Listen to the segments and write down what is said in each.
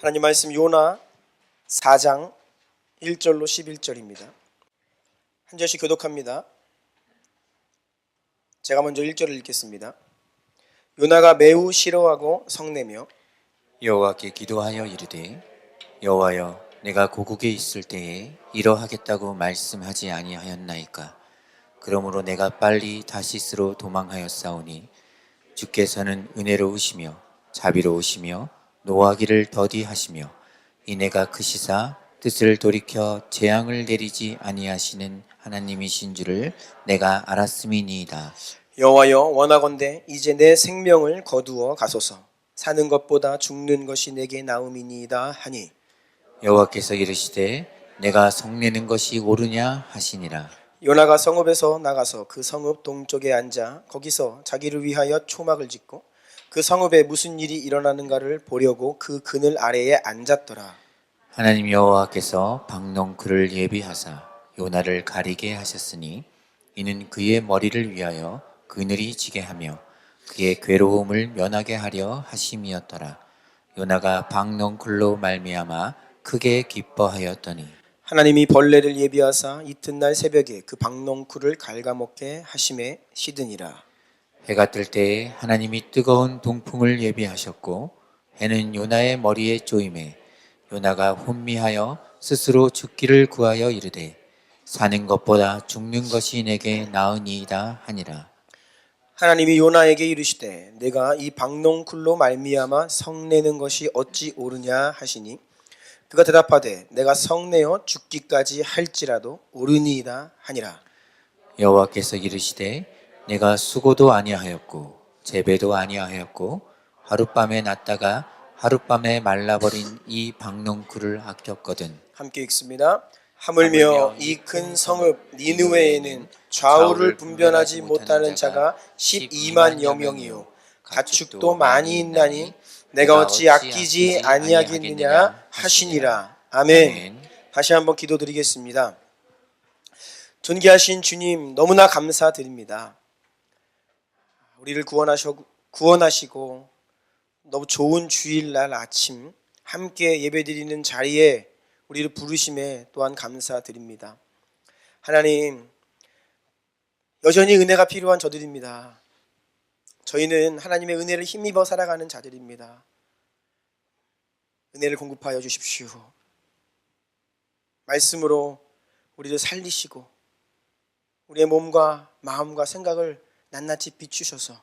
하나님 말씀 요나 4장 1절로 11절입니다. 한 절씩 교독합니다. 제가 먼저 1절을 읽겠습니다. 요나가 매우 싫어하고 성내며 여호와께 기도하여 이르되 여호와여 내가 고국에 있을 때에 이러하겠다고 말씀하지 아니하였나이까. 그러므로 내가 빨리 다시스로 도망하였사오니 주께서는 은혜로우시며 자비로우시며 노하기를 더디하시며 이내가 크시사 뜻을 돌이켜 재앙을 내리지 아니하시는 하나님이신 줄을 내가 알았음이니이다. 여호와여 원하건대 이제 내 생명을 거두어 가소서. 사는 것보다 죽는 것이 내게 나음이니이다 하니 여호와께서 이르시되 내가 성내는 것이 옳으냐 하시니라. 요나가 성읍에서 나가서 그 성읍 동쪽에 앉아 거기서 자기를 위하여 초막을 짓고 그 성읍에 무슨 일이 일어나는가를 보려고 그 그늘 아래에 앉았더라. 하나님 여호와께서 박넝쿨을 예비하사 요나를 가리게 하셨으니 이는 그의 머리를 위하여 그늘이 지게 하며 그의 괴로움을 면하게 하려 하심이었더라. 요나가 박넝쿨로 말미암아 크게 기뻐하였더니 하나님이 벌레를 예비하사 이튿날 새벽에 그 박넝쿨을 갉아먹게 하심에 시드니라. 해가 뜰 때에 하나님이 뜨거운 동풍을 예비하셨고 해는 요나의 머리에 쪼임에 요나가 혼미하여 스스로 죽기를 구하여 이르되 사는 것보다 죽는 것이 내게 나으니이다 하니라. 하나님이 요나에게 이르시되 내가 이 박농쿨로 말미암아 성내는 것이 어찌 옳으냐 하시니 그가 대답하되 내가 성내어 죽기까지 할지라도 옳으니이다 하니라. 여호와께서 이르시되 내가 수고도 아니하였고 재배도 아니하였고 하룻밤에 났다가 하룻밤에 말라버린 이 박농쿨을 아꼈거든. 함께 읽습니다. 하물며 이 큰 성읍 니느웨에는 좌우를 분별하지 못하는 자가 12만여 명이요 가축도 많이 있나니 내가 어찌 아끼지 아니하겠느냐 하시니라. 아멘. 다시 한번 기도드리겠습니다. 존귀하신 주님 너무나 감사드립니다. 우리를 구원하시고 너무 좋은 주일날 아침 함께 예배드리는 자리에 우리를 부르심에 또한 감사드립니다. 하나님, 여전히 은혜가 필요한 저들입니다. 저희는 하나님의 은혜를 힘입어 살아가는 자들입니다. 은혜를 공급하여 주십시오. 말씀으로 우리를 살리시고 우리의 몸과 마음과 생각을 낱낱이 비추셔서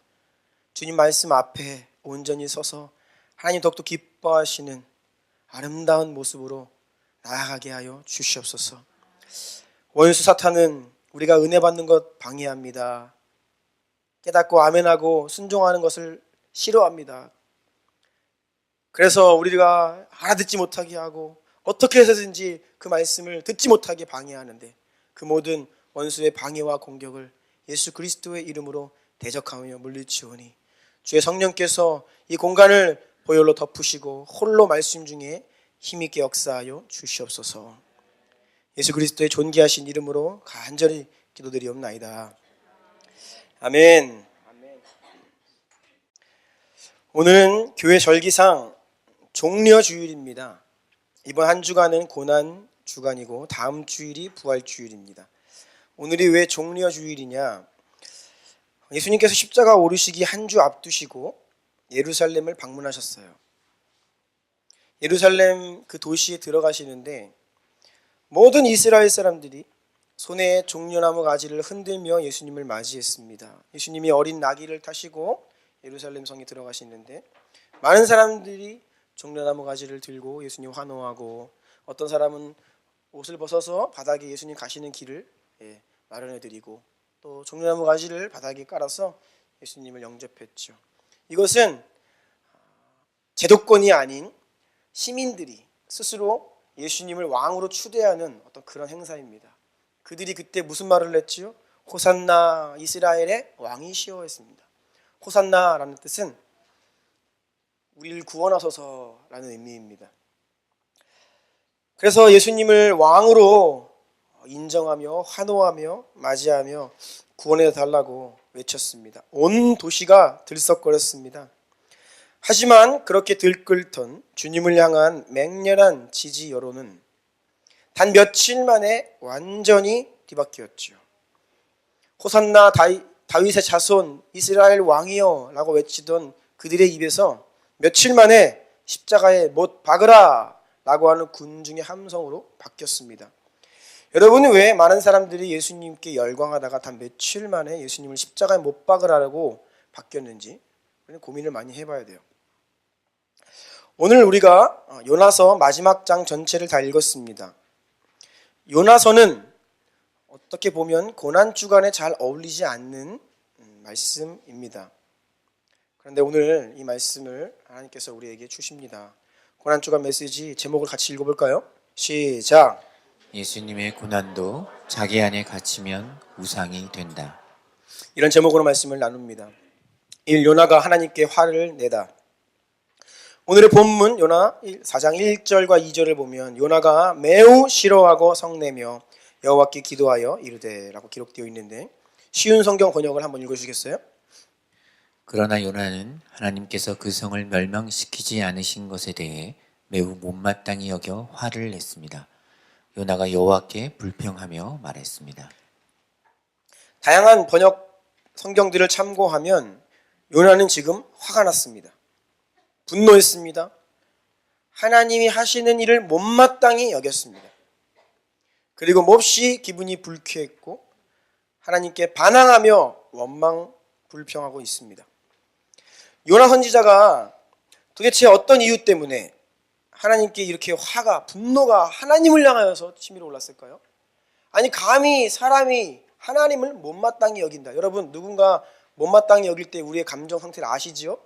주님 말씀 앞에 온전히 서서 하나님 더욱더 기뻐하시는 아름다운 모습으로 나아가게 하여 주시옵소서. 원수 사탄은 우리가 은혜 받는 것 방해합니다. 깨닫고 아멘하고 순종하는 것을 싫어합니다. 그래서 우리가 알아듣지 못하게 하고 어떻게 해서든지 그 말씀을 듣지 못하게 방해하는데 그 모든 원수의 방해와 공격을 예수 그리스도의 이름으로 대적하며 물리치오니 주의 성령께서 이 공간을 보혈로 덮으시고 홀로 말씀 중에 힘있게 역사하여 주시옵소서. 예수 그리스도의 존귀하신 이름으로 간절히 기도드리옵나이다. 아멘. 오늘은 교회 절기상 종려 주일입니다. 이번 한 주간은 고난 주간이고 다음 주일이 부활 주일입니다. 오늘이 왜 종려 주일이냐? 예수님께서 십자가 오르시기 한 주 앞두시고 예루살렘을 방문하셨어요. 예루살렘 그 도시에 들어가시는데 모든 이스라엘 사람들이 손에 종려나무 가지를 흔들며 예수님을 맞이했습니다. 예수님이 어린 나귀를 타시고 예루살렘 성에 들어가시는데 많은 사람들이 종려나무 가지를 들고 예수님 환호하고 어떤 사람은 옷을 벗어서 바닥에 예수님 가시는 길을 마련해드리고 또 종려나무 가지를 바닥에 깔아서 예수님을 영접했죠. 이것은 제도권이 아닌 시민들이 스스로 예수님을 왕으로 추대하는 어떤 그런 행사입니다. 그들이 그때 무슨 말을 했지요? 호산나 이스라엘의 왕이시여 했습니다. 호산나라는 뜻은 우리를 구원하소서라는 의미입니다. 그래서 예수님을 왕으로 인정하며 환호하며 맞이하며 구원해 달라고 외쳤습니다. 온 도시가 들썩거렸습니다. 하지만 그렇게 들끓던 주님을 향한 맹렬한 지지 여론은 단 며칠 만에 완전히 뒤바뀌었죠. 호산나 다윗의 자손 이스라엘 왕이여 라고 외치던 그들의 입에서 며칠 만에 십자가에 못 박으라 라고 하는 군중의 함성으로 바뀌었습니다. 여러분은 왜 많은 사람들이 예수님께 열광하다가 단 며칠 만에 예수님을 십자가에 못 박으라고 바뀌었는지 고민을 많이 해봐야 돼요. 오늘 우리가 요나서 마지막 장 전체를 다 읽었습니다. 요나서는 어떻게 보면 고난주간에 잘 어울리지 않는 말씀입니다. 그런데 오늘 이 말씀을 하나님께서 우리에게 주십니다. 고난주간 메시지 제목을 같이 읽어볼까요? 시작! 예수님의 고난도 자기 안에 갇히면 우상이 된다. 이런 제목으로 말씀을 나눕니다. 1. 요나가 하나님께 화를 내다. 오늘의 본문 요나 4장 1절과 2절을 보면 요나가 매우 싫어하고 성내며 여호와께 기도하여 이르되 라고 기록되어 있는데 쉬운 성경 번역을 한번 읽어주시겠어요? 그러나 요나는 하나님께서 그 성을 멸망시키지 않으신 것에 대해 매우 못마땅히 여겨 화를 냈습니다. 요나가 여호와께 불평하며 말했습니다. 다양한 번역 성경들을 참고하면 요나는 지금 화가 났습니다. 분노했습니다. 하나님이 하시는 일을 못마땅히 여겼습니다. 그리고 몹시 기분이 불쾌했고 하나님께 반항하며 원망 불평하고 있습니다. 요나 선지자가 도대체 어떤 이유 때문에 하나님께 이렇게 분노가 하나님을 향하여서 치밀어 올랐을까요? 아니 감히 사람이 하나님을 못마땅히 여긴다. 여러분 누군가 못마땅히 여길 때 우리의 감정 상태를 아시지요?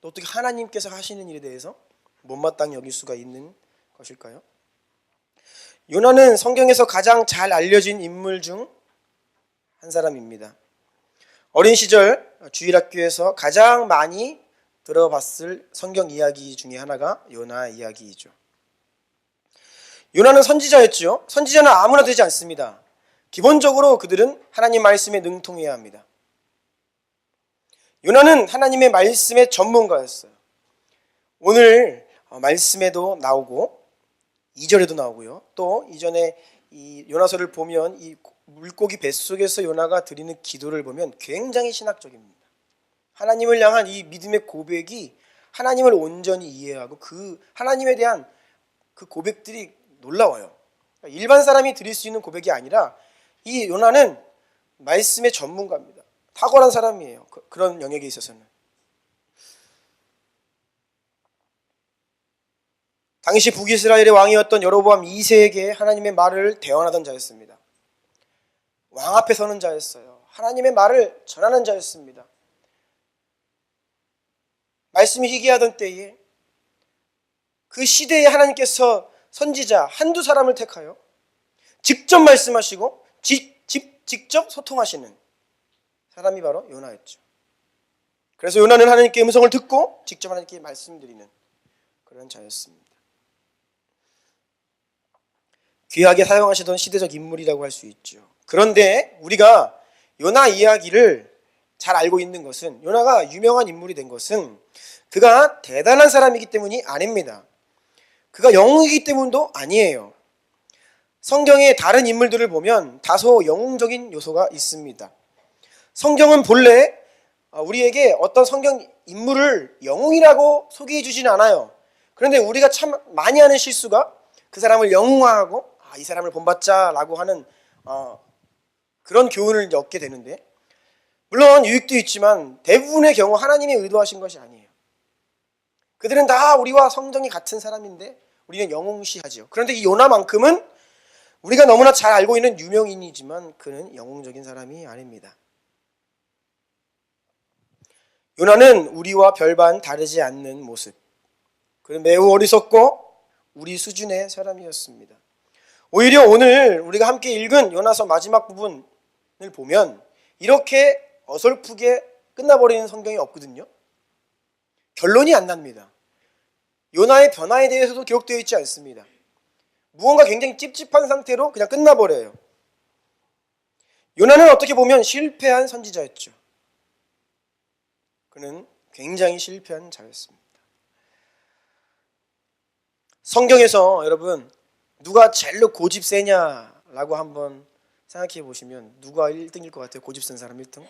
어떻게 하나님께서 하시는 일에 대해서 못마땅히 여길 수가 있는 것일까요? 요나는 성경에서 가장 잘 알려진 인물 중 한 사람입니다. 어린 시절 주일학교에서 가장 많이 들어봤을 성경 이야기 중에 하나가 요나 이야기이죠. 요나는 선지자였죠. 선지자는 아무나 되지 않습니다. 기본적으로 그들은 하나님 말씀에 능통해야 합니다. 요나는 하나님의 말씀의 전문가였어요. 오늘 말씀에도 나오고 2절에도 나오고요. 또 이전에 이 요나서를 보면 이 물고기 뱃속에서 요나가 드리는 기도를 보면 굉장히 신학적입니다. 하나님을 향한 이 믿음의 고백이 하나님을 온전히 이해하고 그 하나님에 대한 그 고백들이 놀라워요. 일반 사람이 드릴 수 있는 고백이 아니라 이 요나는 말씀의 전문가입니다. 탁월한 사람이에요. 그런 영역에 있어서는. 당시 북이스라엘의 왕이었던 여로보암 2세에게 하나님의 말을 대언하던 자였습니다. 왕 앞에 서는 자였어요. 하나님의 말을 전하는 자였습니다. 말씀이 희귀하던 때에 그 시대에 하나님께서 선지자 한두 사람을 택하여 직접 말씀하시고 직접 소통하시는 사람이 바로 요나였죠. 그래서 요나는 하나님께 음성을 듣고 직접 하나님께 말씀드리는 그런 자였습니다. 귀하게 사용하시던 시대적 인물이라고 할 수 있죠. 그런데 우리가 요나 이야기를 잘 알고 있는 것은 요나가 유명한 인물이 된 것은 그가 대단한 사람이기 때문이 아닙니다. 그가 영웅이기 때문도 아니에요. 성경의 다른 인물들을 보면 다소 영웅적인 요소가 있습니다. 성경은 본래 우리에게 어떤 성경 인물을 영웅이라고 소개해 주지는 않아요. 그런데 우리가 참 많이 하는 실수가 그 사람을 영웅화하고 이 사람을 본받자라고 하는 그런 교훈을 얻게 되는데, 물론 유익도 있지만 대부분의 경우 하나님이 의도하신 것이 아니에요. 그들은 다 우리와 성정이 같은 사람인데 우리는 영웅시하죠. 그런데 이 요나만큼은 우리가 너무나 잘 알고 있는 유명인이지만 그는 영웅적인 사람이 아닙니다. 요나는 우리와 별반 다르지 않는 모습, 그는 매우 어리석고 우리 수준의 사람이었습니다. 오히려 오늘 우리가 함께 읽은 요나서 마지막 부분을 보면 이렇게 어설프게 끝나버리는 성경이 없거든요. 결론이 안 납니다. 요나의 변화에 대해서도 기록되어 있지 않습니다. 무언가 굉장히 찝찝한 상태로 그냥 끝나버려요. 요나는 어떻게 보면 실패한 선지자였죠. 그는 굉장히 실패한 자였습니다. 성경에서 여러분 누가 제일로 고집 세냐라고 한번 생각해 보시면 누가 1등일 것 같아요? 고집 센 사람 1등?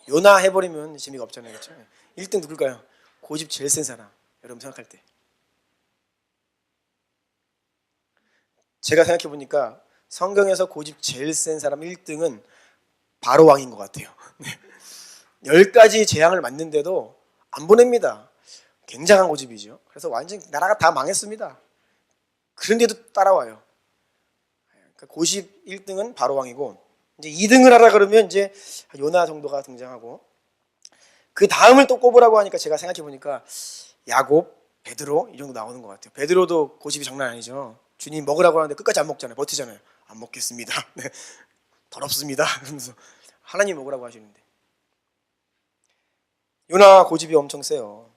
요나 해버리면 재미가 없잖아요. 그렇죠? 1등 누굴까요? 고집 제일 센 사람. 여러분 생각할 때. 제가 생각해 보니까 성경에서 고집 제일 센 사람 1등은 바로 왕인 것 같아요. 10가지 재앙을 맞는데도 안 보냅니다. 굉장한 고집이죠. 그래서 완전 나라가 다 망했습니다. 그런데도 따라와요. 그러니까 고집 1등은 바로 왕이고, 이제 2등을 하라 그러면 이제 요나 정도가 등장하고, 그 다음을 또 꼽으라고 하니까 제가 생각해 보니까 야곱, 베드로 이 정도 나오는 것 같아요. 베드로도 고집이 장난 아니죠. 주님 먹으라고 하는데 끝까지 안 먹잖아요. 버티잖아요. 안 먹겠습니다. 네. 더럽습니다. 그러면서 하나님 먹으라고 하시는데. 요나 고집이 엄청 세요.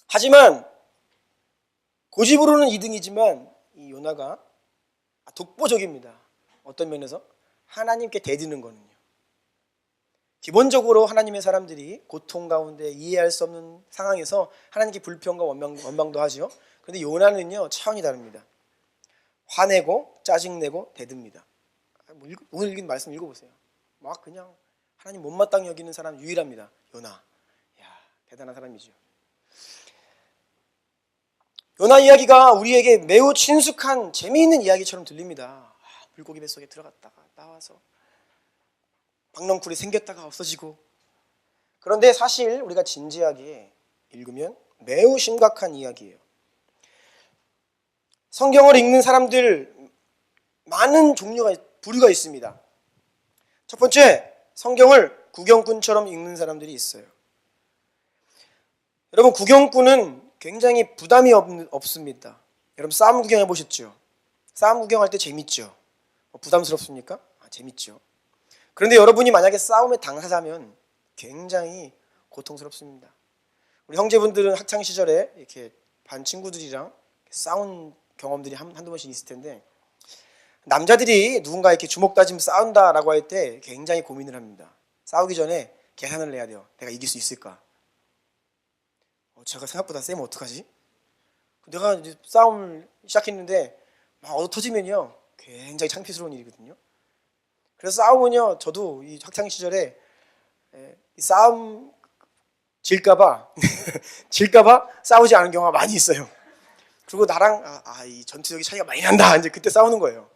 하지만 고집으로는 2등이지만 이 요나가 독보적입니다. 어떤 면에서? 하나님께 대드는 거는요. 기본적으로 하나님의 사람들이 고통 가운데 이해할 수 없는 상황에서 하나님께 불평과 원망도 하죠. 그런데 요나는요 차원이 다릅니다. 화내고 짜증내고 대듭니다. 오늘 읽은 말씀 읽어보세요. 막 그냥 하나님 못마땅히 여기는 사람 유일합니다. 요나. 야, 대단한 사람이죠. 요나 이야기가 우리에게 매우 친숙한 재미있는 이야기처럼 들립니다. 물고기 뱃속에 들어갔다가 나와서 박넝쿨이 생겼다가 없어지고. 그런데 사실 우리가 진지하게 읽으면 매우 심각한 이야기예요. 성경을 읽는 사람들 많은 부류가 있습니다. 첫 번째, 성경을 구경꾼처럼 읽는 사람들이 있어요. 여러분, 구경꾼은 굉장히 부담이 없습니다. 여러분 싸움 구경해 보셨죠? 싸움 구경할 때 재밌죠? 부담스럽습니까? 재밌죠. 그런데 여러분이 만약에 싸움의 당사자면 굉장히 고통스럽습니다. 우리 형제분들은 학창 시절에 이렇게 반 친구들이랑 싸운 경험들이 한두 번씩 있을 텐데, 남자들이 누군가 이렇게 주먹 다지면 싸운다라고 할 때 굉장히 고민을 합니다. 싸우기 전에 계산을 해야 돼요. 내가 이길 수 있을까? 제가 생각보다 세면 어떡하지? 내가 이제 싸움을 시작했는데 막 얻어터지면요 굉장히 창피스러운 일이거든요. 그래서 싸우면요 저도 이 학창 시절에 이 싸움 질까봐 싸우지 않은 경우가 많이 있어요. 그리고 나랑 이 전투력이 차이가 많이 난다. 이제 그때 싸우는 거예요.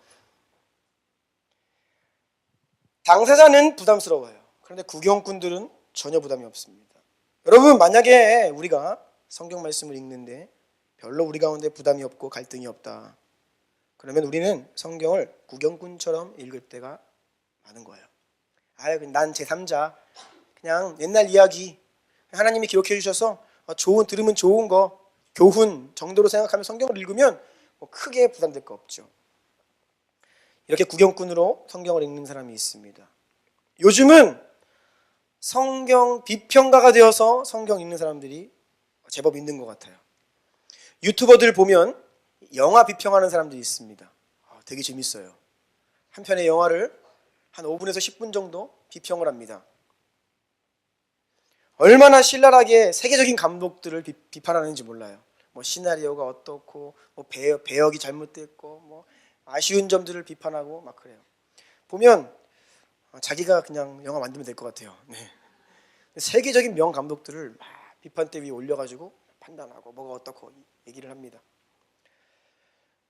당사자는 부담스러워요. 그런데 구경꾼들은 전혀 부담이 없습니다. 여러분, 만약에 우리가 성경 말씀을 읽는데 별로 우리 가운데 부담이 없고 갈등이 없다, 그러면 우리는 성경을 구경꾼처럼 읽을 때가 많은 거예요. 난 제3자, 그냥 옛날 이야기, 하나님이 기록해 주셔서 들으면 좋은 거, 교훈 정도로 생각하면 성경을 읽으면 크게 부담될 거 없죠. 이렇게 구경꾼으로 성경을 읽는 사람이 있습니다. 요즘은 성경 비평가가 되어서 성경 읽는 사람들이 제법 있는 것 같아요. 유튜버들 보면 영화 비평하는 사람들이 있습니다. 되게 재밌어요. 한 편의 영화를 한 5분에서 10분 정도 비평을 합니다. 얼마나 신랄하게 세계적인 감독들을 비판하는지 몰라요. 시나리오가 어떻고, 배역이 잘못됐고, 아쉬운 점들을 비판하고 막 그래요. 보면 자기가 그냥 영화 만들면 될 것 같아요. 네. 세계적인 명 감독들을 막 비판대 위에 올려가지고 판단하고 뭐가 어떻고 얘기를 합니다.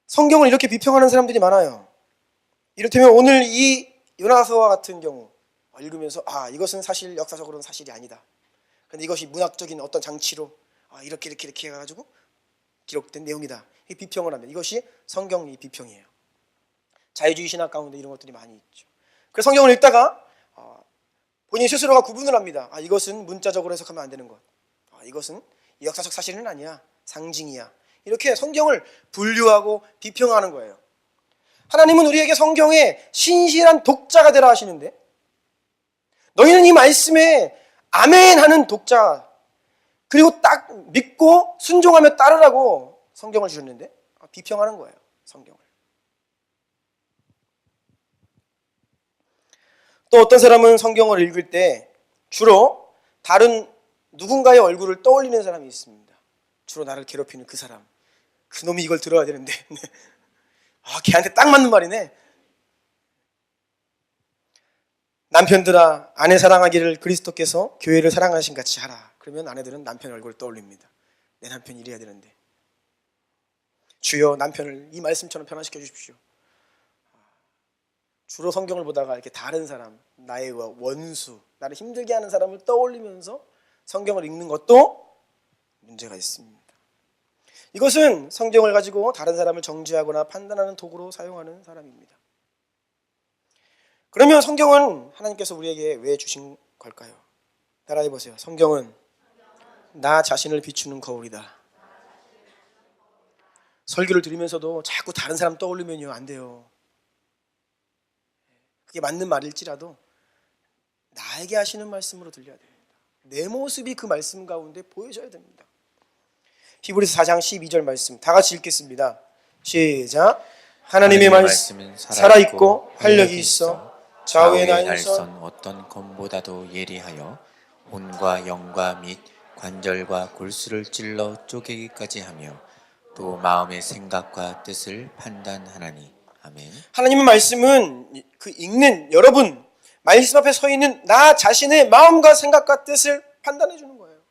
성경을 이렇게 비평하는 사람들이 많아요. 이를테면 오늘 이 요나서와 같은 경우 읽으면서 이것은 사실 역사적으로는 사실이 아니다. 그런데 이것이 문학적인 어떤 장치로 이렇게 해가지고 기록된 내용이다. 이 비평을 합니다. 이것이 성경의 비평이에요. 자유주의 신학 가운데 이런 것들이 많이 있죠. 그래서 성경을 읽다가 본인 스스로가 구분을 합니다. 이것은 문자적으로 해석하면 안 되는 것. 이것은 역사적 사실은 아니야. 상징이야. 이렇게 성경을 분류하고 비평하는 거예요. 하나님은 우리에게 성경의 신실한 독자가 되라 하시는데, 너희는 이 말씀에 아멘 하는 독자, 그리고 딱 믿고 순종하며 따르라고 성경을 주셨는데 비평하는 거예요. 성경을. 또 어떤 사람은 성경을 읽을 때 주로 다른 누군가의 얼굴을 떠올리는 사람이 있습니다. 주로 나를 괴롭히는 그 사람. 그 놈이 이걸 들어야 되는데. 아, 걔한테 딱 맞는 말이네. 남편들아, 아내 사랑하기를 그리스도께서 교회를 사랑하신 같이 하라. 그러면 아내들은 남편 얼굴을 떠올립니다. 내 남편이 이래야 되는데. 주여, 남편을 이 말씀처럼 변화시켜 주십시오. 주로 성경을 보다가 이렇게 다른 사람, 나의 원수, 나를 힘들게 하는 사람을 떠올리면서 성경을 읽는 것도 문제가 있습니다. 이것은 성경을 가지고 다른 사람을 정죄하거나 판단하는 도구로 사용하는 사람입니다. 그러면 성경은 하나님께서 우리에게 왜 주신 걸까요? 따라해 보세요. 성경은 나 자신을 비추는 거울이다. 설교를 들으면서도 자꾸 다른 사람 떠올리면요, 안 돼요. 그게 맞는 말일지라도 나에게 하시는 말씀으로 들려야 됩니다. 내 모습이 그 말씀 가운데 보여져야 됩니다. 히브리서 4장 12절 말씀 다 같이 읽겠습니다. 시작. 하나님의 말씀은 살아있고 활력이 있어 좌우의 날선 어떤 검보다도 예리하여 혼과 영과 및 관절과 골수를 찔러 쪼개기까지 하며 또 마음의 생각과 뜻을 판단하나니. 아멘. 하나님의 말씀은 그 읽는 여러분, 말씀 앞에 서 있는 나 자신의 마음과 생각과 뜻을 판단해 주는 거예요.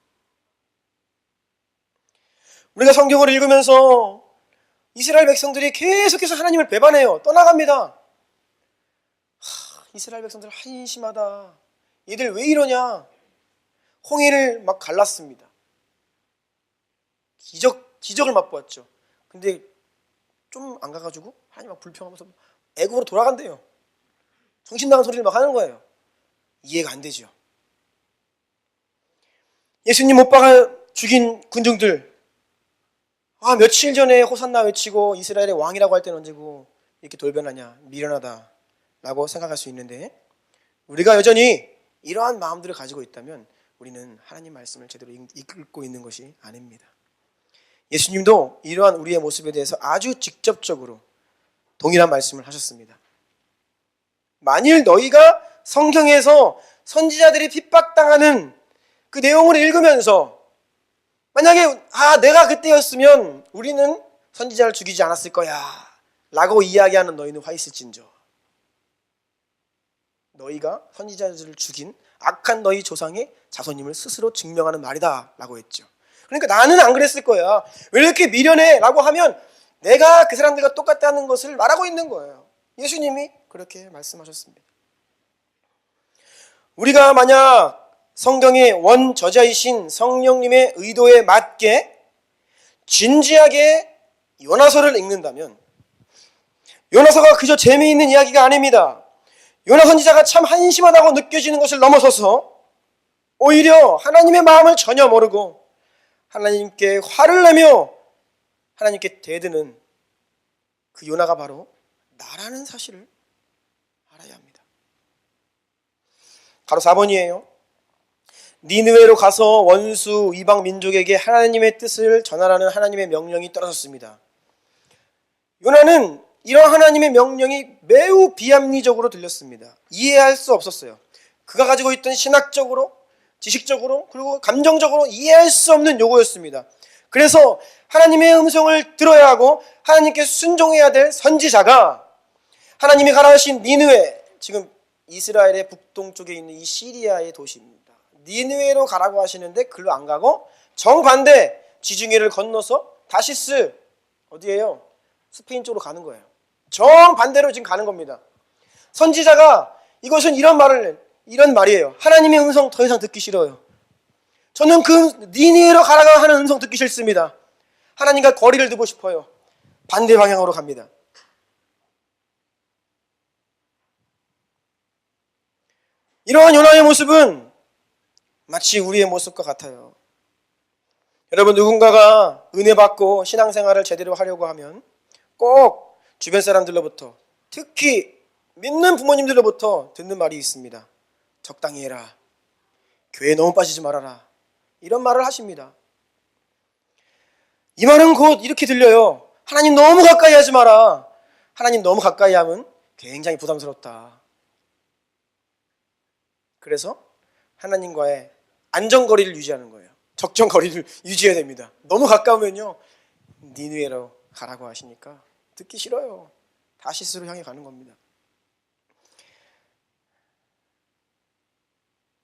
우리가 성경을 읽으면서 이스라엘 백성들이 계속해서 하나님을 배반해요. 떠나갑니다. 이스라엘 백성들 한심하다. 얘들 왜 이러냐. 홍해를 막 갈랐습니다. 기적을 맛보았죠. 근데 좀 안 가가지고 하나님 막 불평하면서 애국으로 돌아간대요. 정신 나간 소리를 막 하는 거예요. 이해가 안 되죠. 예수님 못 박아 죽인 군중들, 며칠 전에 호산나 외치고 이스라엘의 왕이라고 할 때는 언제고 이렇게 돌변하냐, 미련하다 라고 생각할 수 있는데, 우리가 여전히 이러한 마음들을 가지고 있다면 우리는 하나님 말씀을 제대로 읽고 있는 것이 아닙니다. 예수님도 이러한 우리의 모습에 대해서 아주 직접적으로 동일한 말씀을 하셨습니다. 만일 너희가 성경에서 선지자들이 핍박당하는 그 내용을 읽으면서 만약에 내가 그때였으면 우리는 선지자를 죽이지 않았을 거야 라고 이야기하는 너희는 화 있을진저. 너희가 선지자들을 죽인 악한 너희 조상의 자손임을 스스로 증명하는 말이다 라고 했죠. 그러니까 나는 안 그랬을 거야. 왜 이렇게 미련해? 라고 하면 내가 그 사람들과 똑같다는 것을 말하고 있는 거예요. 예수님이 그렇게 말씀하셨습니다. 우리가 만약 성경의 원저자이신 성령님의 의도에 맞게 진지하게 요나서를 읽는다면 요나서가 그저 재미있는 이야기가 아닙니다. 요나 선지자가 참 한심하다고 느껴지는 것을 넘어서서 오히려 하나님의 마음을 전혀 모르고 하나님께 화를 내며 하나님께 대드는 그 요나가 바로 나라는 사실을 알아야 합니다. 바로 4번이에요. 니느웨로 가서 원수 이방 민족에게 하나님의 뜻을 전하라는 하나님의 명령이 떨어졌습니다. 요나는 이런 하나님의 명령이 매우 비합리적으로 들렸습니다. 이해할 수 없었어요. 그가 가지고 있던 신학적으로, 지식적으로, 그리고 감정적으로 이해할 수 없는 요구였습니다. 그래서 하나님의 음성을 들어야 하고 하나님께 순종해야 될 선지자가 하나님이 가라 하신 니느웨, 지금 이스라엘의 북동쪽에 있는 이 시리아의 도시입니다. 니느웨로 가라고 하시는데 글로 안 가고 정반대 지중해를 건너서 다시스, 어디예요? 스페인 쪽으로 가는 거예요. 정반대로 지금 가는 겁니다. 선지자가 이것은 이런 말이에요. 하나님의 음성 더 이상 듣기 싫어요. 저는 그 니느웨로 가라고 하는 음성 듣기 싫습니다. 하나님과 거리를 두고 싶어요. 반대 방향으로 갑니다. 이러한 요나의 모습은 마치 우리의 모습과 같아요. 여러분, 누군가가 은혜 받고 신앙생활을 제대로 하려고 하면 꼭 주변 사람들로부터, 특히 믿는 부모님들로부터 듣는 말이 있습니다. 적당히 해라. 교회에 너무 빠지지 말아라. 이런 말을 하십니다. 이 말은 곧 이렇게 들려요. 하나님 너무 가까이 하지 마라. 하나님 너무 가까이 하면 굉장히 부담스럽다. 그래서 하나님과의 안전거리를 유지하는 거예요. 적정거리를 유지해야 됩니다. 너무 가까우면요, 니느웨로 가라고 하시니까 듣기 싫어요. 다시스로 향해 가는 겁니다.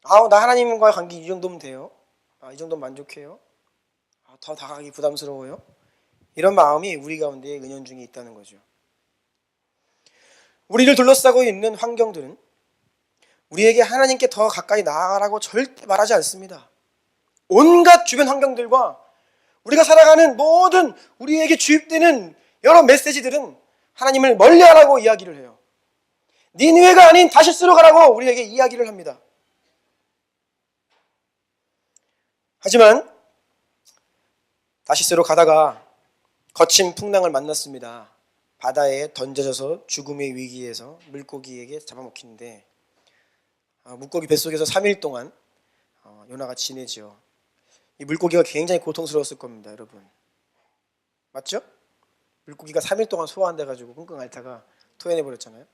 나 하나님과의 관계 이 정도면 돼요. 이 정도면 만족해요. 더 다가가기 부담스러워요. 이런 마음이 우리 가운데 은연중에 있다는 거죠. 우리를 둘러싸고 있는 환경들은 우리에게 하나님께 더 가까이 나아가라고 절대 말하지 않습니다. 온갖 주변 환경들과 우리가 살아가는 모든 우리에게 주입되는 여러 메시지들은 하나님을 멀리하라고 이야기를 해요. 니느웨가 아닌 다시스로 가라고 우리에게 이야기를 합니다. 하지만 다시스로 가다가 거친 풍랑을 만났습니다. 바다에 던져져서 죽음의 위기에서 물고기에게 잡아먹히는데 물고기 뱃속에서 3일 동안 요나가 지내죠. 이 물고기가 굉장히 고통스러웠을 겁니다, 여러분. 맞죠? 물고기가 3일 동안 소화 안 돼가지고 끙끙 앓다가 토해내버렸잖아요.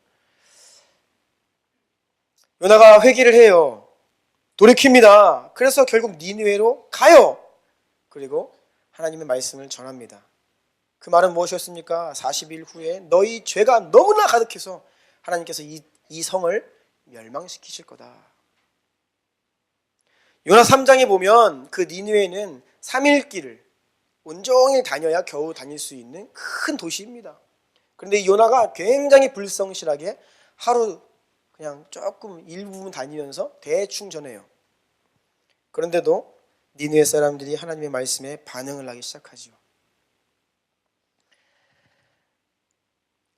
요나가 회개를 해요. 돌이킵니다. 그래서 결국 니느웨로 가요. 그리고 하나님의 말씀을 전합니다. 그 말은 무엇이었습니까? 40일 후에 너희 죄가 너무나 가득해서 하나님께서 이 성을 멸망시키실 거다. 요나 3장에 보면 그 니느웨는 3일 길을 온종일 다녀야 겨우 다닐 수 있는 큰 도시입니다. 그런데 이 요나가 굉장히 불성실하게 하루 그냥 조금 일부분 다니면서 대충 전해요. 그런데도 니느웨 사람들이 하나님의 말씀에 반응을 하기 시작하죠.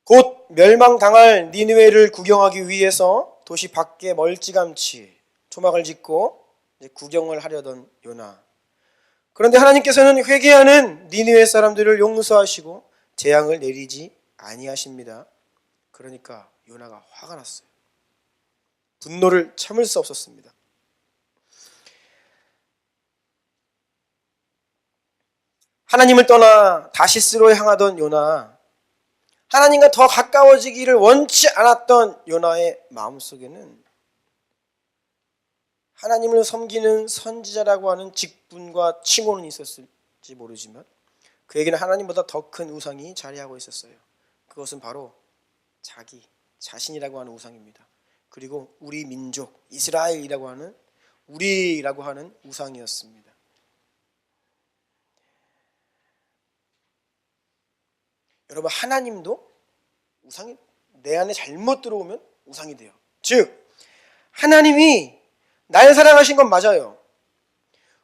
곧 멸망당할 니느웨를 구경하기 위해서 도시 밖에 멀찌감치 초막을 짓고 이제 구경을 하려던 요나. 그런데 하나님께서는 회개하는 니느웨 사람들을 용서하시고 재앙을 내리지 아니하십니다. 그러니까 요나가 화가 났어요. 분노를 참을 수 없었습니다. 하나님을 떠나 다시스로 향하던 요나, 하나님과 더 가까워지기를 원치 않았던 요나의 마음속에는 하나님을 섬기는 선지자라고 하는 직분과 칭호는 있었을지 모르지만 그에게는 하나님보다 더 큰 우상이 자리하고 있었어요. 그것은 바로 자기 자신이라고 하는 우상입니다. 그리고 우리 민족 이스라엘이라고 하는 우리라고 하는 우상이었습니다. 여러분, 하나님도 우상이 내 안에 잘못 들어오면 우상이 돼요. 즉 하나님이 날 사랑하신 건 맞아요.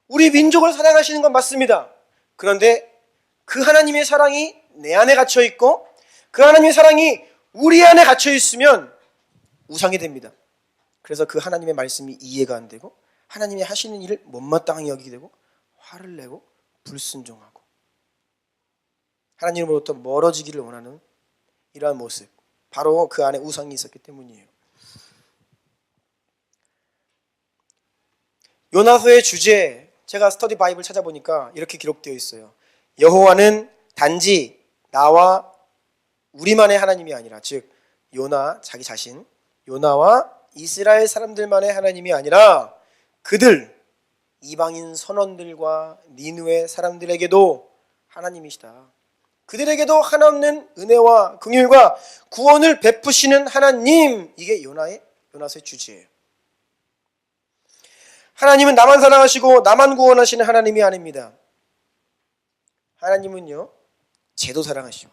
우리 민족을 사랑하시는 건 맞습니다. 그런데 그 하나님의 사랑이 내 안에 갇혀 있고 그 하나님의 사랑이 우리 안에 갇혀 있으면 우상이 됩니다. 그래서 그 하나님의 말씀이 이해가 안 되고 하나님이 하시는 일을 못마땅히 여기게 되고 화를 내고 불순종하고 하나님으로부터 멀어지기를 원하는 이러한 모습, 바로 그 안에 우상이 있었기 때문이에요. 요나서의 주제, 제가 스터디 바이블 찾아보니까 이렇게 기록되어 있어요. 여호와는 단지 나와 우리만의 하나님이 아니라, 즉 요나 자기 자신, 요나와 이스라엘 사람들만의 하나님이 아니라 그들 이방인 선원들과 니느웨 사람들에게도 하나님이시다. 그들에게도 한없는 은혜와 긍휼과 구원을 베푸시는 하나님, 이게 요나서의 주제예요. 하나님은 나만 사랑하시고 나만 구원하시는 하나님이 아닙니다. 하나님은요, 쟤도 사랑하시고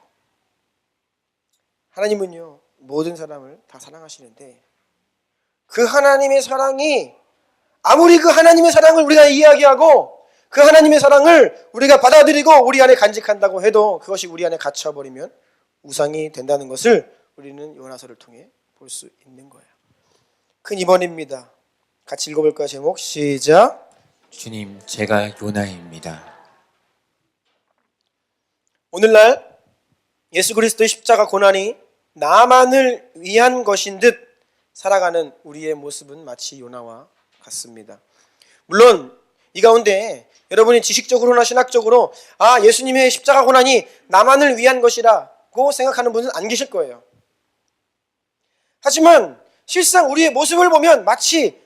하나님은요, 모든 사람을 다 사랑하시는데 그 하나님의 사랑이 아무리 그 하나님의 사랑을 우리가 이야기하고 그 하나님의 사랑을 우리가 받아들이고 우리 안에 간직한다고 해도 그것이 우리 안에 갇혀버리면 우상이 된다는 것을 우리는 요나서를 통해 볼 수 있는 거예요. 큰 임원입니다. 같이 읽어볼까요? 제목 시작. 주님, 제가 요나입니다. 오늘날 예수 그리스도의 십자가 고난이 나만을 위한 것인 듯 살아가는 우리의 모습은 마치 요나와 같습니다. 물론 이 가운데 여러분이 지식적으로나 신학적으로 예수님의 십자가 고난이 나만을 위한 것이라고 생각하는 분은 안 계실 거예요. 하지만 실상 우리의 모습을 보면 마치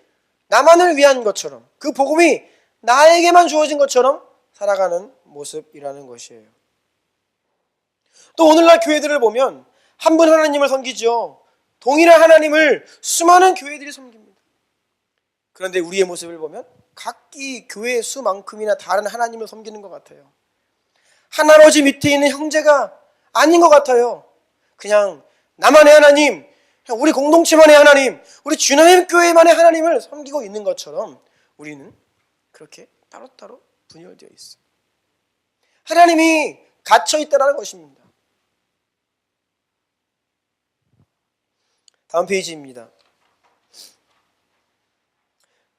나만을 위한 것처럼, 그 복음이 나에게만 주어진 것처럼 살아가는 모습이라는 것이에요. 또 오늘날 교회들을 보면 한 분 하나님을 섬기죠. 동일한 하나님을 수많은 교회들이 섬깁니다. 그런데 우리의 모습을 보면 각기 교회 수만큼이나 다른 하나님을 섬기는 것 같아요. 한 아버지 밑에 있는 형제가 아닌 것 같아요. 그냥 나만의 하나님, 그냥 우리 공동체만의 하나님, 우리 주나님 교회만의 하나님을 섬기고 있는 것처럼 우리는 그렇게 따로따로 분열되어 있어요. 하나님이 갇혀 있다는 것입니다. 다음 페이지입니다.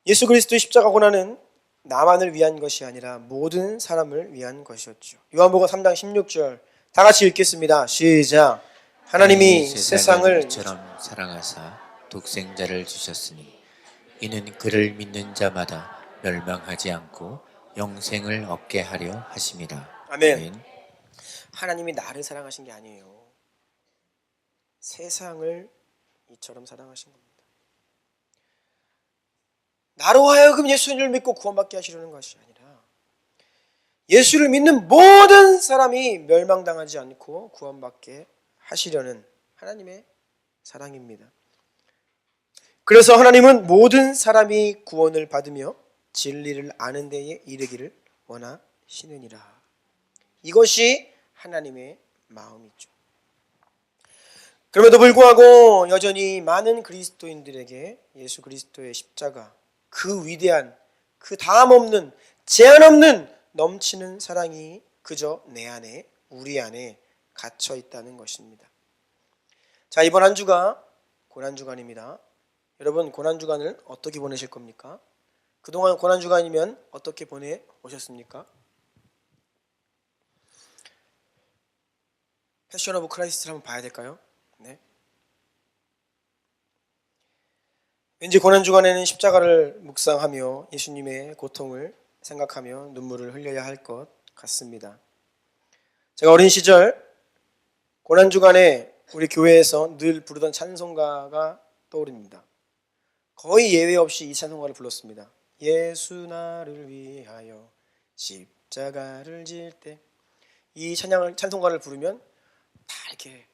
예수 그리스도의 십자가 고난은 나만을 위한 것이 아니라 모든 사람을 위한 것이었죠. 요한복음 3장 16절 다 같이 읽겠습니다. 시작. 하나님이 세상을 이처럼 사랑하사 독생자를 주셨으니 이는 그를 믿는 자마다 멸망하지 않고 영생을 얻게 하려 하심이라. 아멘. 하나님이 나를 사랑하신 게 아니에요. 세상을 이처럼 사랑하신 겁니다. 나로 하여금 예수님을 믿고 구원받게 하시려는 것이 아니라 예수를 믿는 모든 사람이 멸망당하지 않고 구원받게 하시려는 하나님의 사랑입니다. 그래서 하나님은 모든 사람이 구원을 받으며 진리를 아는 데에 이르기를 원하시느니라. 이것이 하나님의 마음이죠. 그럼에도 불구하고 여전히 많은 그리스도인들에게 예수 그리스도의 십자가, 그 위대한, 그 다음 없는, 제한 없는 넘치는 사랑이 그저 내 안에, 우리 안에 갇혀 있다는 것입니다. 자, 이번 한 주가 고난주간입니다. 여러분, 고난주간을 어떻게 보내실 겁니까? 그동안 고난주간이면 어떻게 보내오셨습니까? 패션 오브 크라이스트를 한번 봐야 될까요? 네. 왠지 고난주간에는 십자가를 묵상하며 예수님의 고통을 생각하며 눈물을 흘려야 할 것 같습니다. 제가 어린 시절 고난주간에 우리 교회에서 늘 부르던 찬송가가 떠오릅니다. 거의 예외 없이 이 찬송가를 불렀습니다. 예수 나를 위하여 십자가를 질 때. 이 찬송가를 부르면 다 이렇게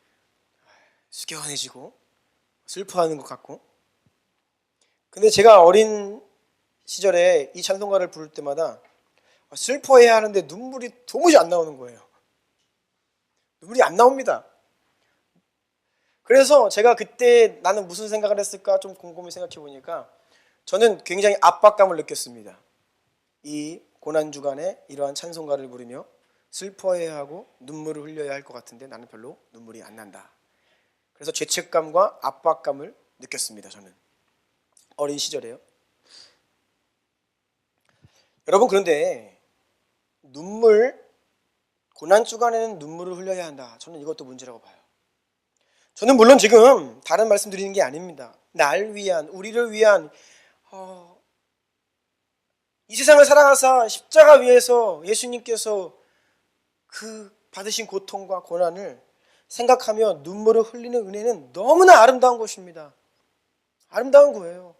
숙연해지고 슬퍼하는 것 같고, 근데 제가 어린 시절에 이 찬송가를 부를 때마다 슬퍼해야 하는데 눈물이 도무지 안 나오는 거예요. 눈물이 안 나옵니다. 그래서 제가 그때 나는 무슨 생각을 했을까 좀 곰곰이 생각해 보니까 저는 굉장히 압박감을 느꼈습니다. 이 고난주간에 이러한 찬송가를 부르며 슬퍼해야 하고 눈물을 흘려야 할 것 같은데 나는 별로 눈물이 안 난다. 그래서 죄책감과 압박감을 느꼈습니다. 저는 어린 시절에요. 여러분, 그런데 고난주간에는 눈물을 흘려야 한다. 저는 이것도 문제라고 봐요. 저는 물론 지금 다른 말씀 드리는 게 아닙니다. 날 위한, 우리를 위한 이 세상을 살아가사 십자가 위에서 예수님께서 그 받으신 고통과 고난을 생각하며 눈물을 흘리는 은혜는 너무나 아름다운 것입니다. 아름다운 거예요.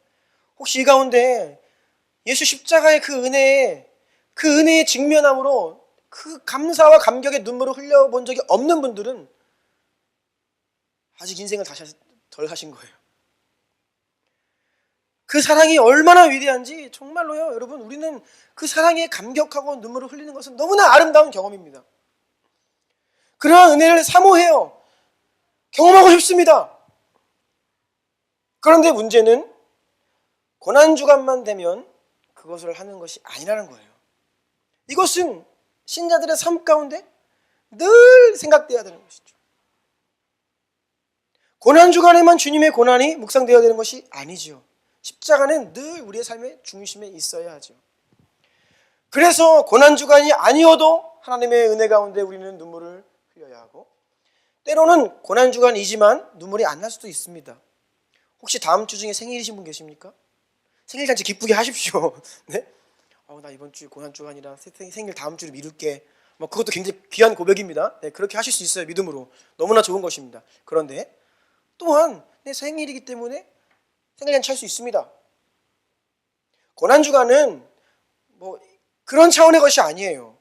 혹시 이 가운데 예수 십자가의 그 은혜의 직면함으로 그 감사와 감격의 눈물을 흘려본 적이 없는 분들은 아직 인생을 다시 덜 사신 거예요. 그 사랑이 얼마나 위대한지 정말로요, 여러분, 우리는 그 사랑에 감격하고 눈물을 흘리는 것은 너무나 아름다운 경험입니다. 그러한 은혜를 사모해요. 경험하고 싶습니다. 그런데 문제는 고난주간만 되면 그것을 하는 것이 아니라는 거예요. 이것은 신자들의 삶 가운데 늘 생각되어야 되는 것이죠. 고난주간에만 주님의 고난이 묵상되어야 되는 것이 아니죠. 십자가는 늘 우리의 삶의 중심에 있어야 하죠. 그래서 고난주간이 아니어도 하나님의 은혜 가운데 우리는 눈물을 흘려야 하고, 때로는 고난주간이지만 눈물이 안 날 수도 있습니다. 혹시 다음 주 중에 생일이신 분 계십니까? 생일잔치 기쁘게 하십시오. 네? 나 이번 주 고난주간이라 생일 다음 주로 미룰게. 그것도 굉장히 귀한 고백입니다. 네, 그렇게 하실 수 있어요. 믿음으로. 너무나 좋은 것입니다. 그런데 또한 내 생일이기 때문에 생일잔치 할 수 있습니다. 고난주간은 뭐 그런 차원의 것이 아니에요.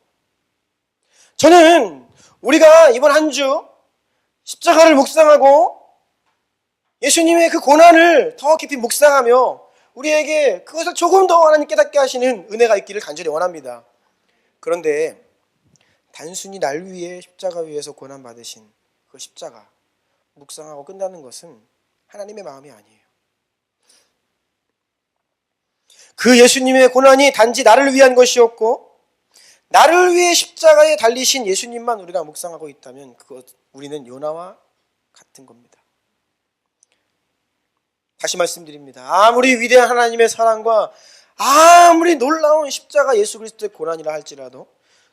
저는 우리가 이번 한 주 십자가를 묵상하고 예수님의 그 고난을 더 깊이 묵상하며 우리에게 그것을 조금 더 하나님 깨닫게 하시는 은혜가 있기를 간절히 원합니다. 그런데 단순히 날 위해 십자가 위에서 고난 받으신 그 십자가 묵상하고 끝나는 것은 하나님의 마음이 아니에요. 그 예수님의 고난이 단지 나를 위한 것이었고 나를 위해 십자가에 달리신 예수님만 우리가 묵상하고 있다면 우리는 요나와 같은 겁니다. 다시 말씀드립니다. 아무리 위대한 하나님의 사랑과 아무리 놀라운 십자가 예수 그리스도의 고난이라 할지라도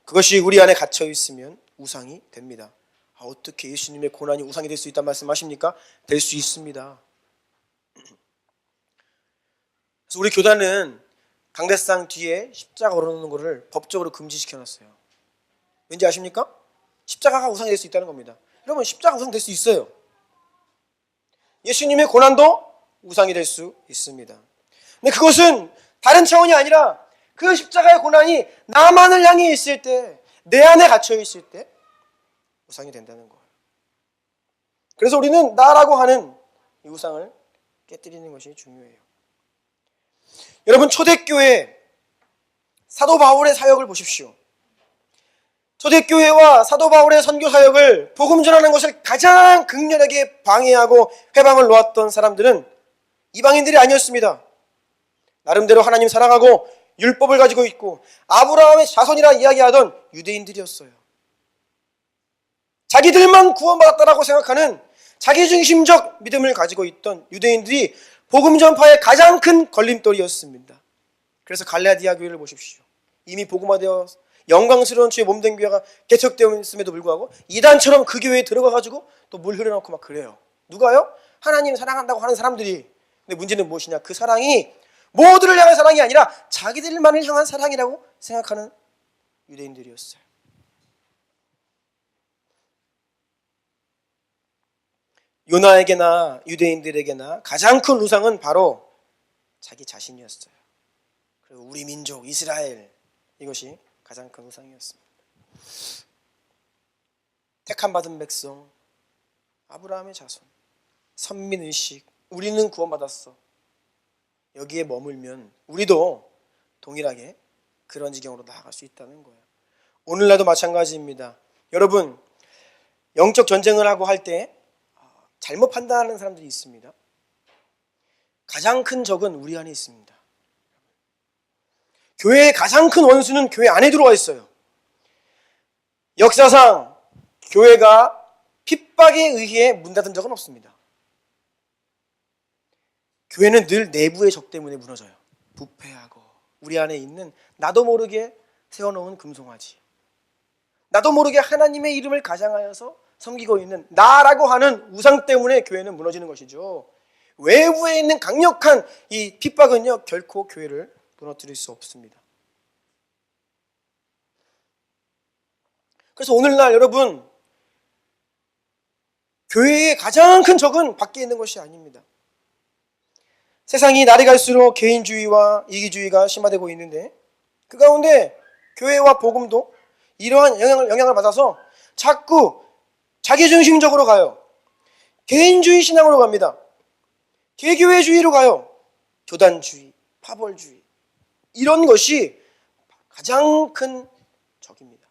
그것이 우리 안에 갇혀 있으면 우상이 됩니다. 어떻게 예수님의 고난이 우상이 될 수 있다는 말씀하십니까? 될 수 있습니다. 그래서 우리 교단은 강대상 뒤에 십자가 걸어놓는 것을 법적으로 금지시켜놨어요. 왠지 아십니까? 십자가가 우상이 될 수 있다는 겁니다. 여러분, 십자가 우상 될 수 있어요. 예수님의 고난도 우상이 될 수 있습니다. 근데 그것은 다른 차원이 아니라 그 십자가의 고난이 나만을 향해 있을 때, 내 안에 갇혀 있을 때 우상이 된다는 거예요. 그래서 우리는 나라고 하는 이 우상을 깨뜨리는 것이 중요해요. 여러분, 초대교회 사도 바울의 사역을 보십시오. 초대교회와 사도 바울의 선교 사역을 복음 전하는 것을 가장 극렬하게 방해하고 회방을 놓았던 사람들은 이방인들이 아니었습니다. 나름대로 하나님 사랑하고 율법을 가지고 있고 아브라함의 자손이라 이야기하던 유대인들이었어요. 자기들만 구원받았다라고 생각하는 자기중심적 믿음을 가지고 있던 유대인들이 복음 전파의 가장 큰 걸림돌이었습니다. 그래서 갈라디아 교회를 보십시오. 이미 복음화되어 영광스러운 주의 몸된 교회가 개척되어 있음에도 불구하고 이단처럼 그 교회에 들어가가지고 또 물 흐려놓고 막 그래요. 누가요? 하나님 사랑한다고 하는 사람들이. 근데 문제는 무엇이냐? 그 사랑이 모두를 향한 사랑이 아니라 자기들만을 향한 사랑이라고 생각하는 유대인들이었어요. 요나에게나 유대인들에게나 가장 큰 우상은 바로 자기 자신이었어요. 그리고 우리 민족 이스라엘, 이것이 가장 큰 우상이었습니다. 택함받은 백성, 아브라함의 자손, 선민의식, 우리는 구원받았어. 여기에 머물면 우리도 동일하게 그런 지경으로 나아갈 수 있다는 거예요. 오늘날도 마찬가지입니다. 여러분, 영적 전쟁을 하고 할 때 잘못 판단하는 사람들이 있습니다. 가장 큰 적은 우리 안에 있습니다. 교회의 가장 큰 원수는 교회 안에 들어와 있어요. 역사상 교회가 핍박에 의해 문 닫은 적은 없습니다. 교회는 늘 내부의 적 때문에 무너져요. 부패하고 우리 안에 있는 나도 모르게 세워놓은 금송아지, 나도 모르게 하나님의 이름을 가장하여서 섬기고 있는 나라고 하는 우상 때문에 교회는 무너지는 것이죠. 외부에 있는 강력한 이 핍박은요, 결코 교회를 무너뜨릴 수 없습니다. 그래서 오늘날 여러분, 교회의 가장 큰 적은 밖에 있는 것이 아닙니다. 세상이 날이 갈수록 개인주의와 이기주의가 심화되고 있는데 그 가운데 교회와 복음도 이러한 영향을 받아서 자꾸 자기중심적으로 가요. 개인주의 신앙으로 갑니다. 개교회주의로 가요. 교단주의, 파벌주의, 이런 것이 가장 큰 적입니다.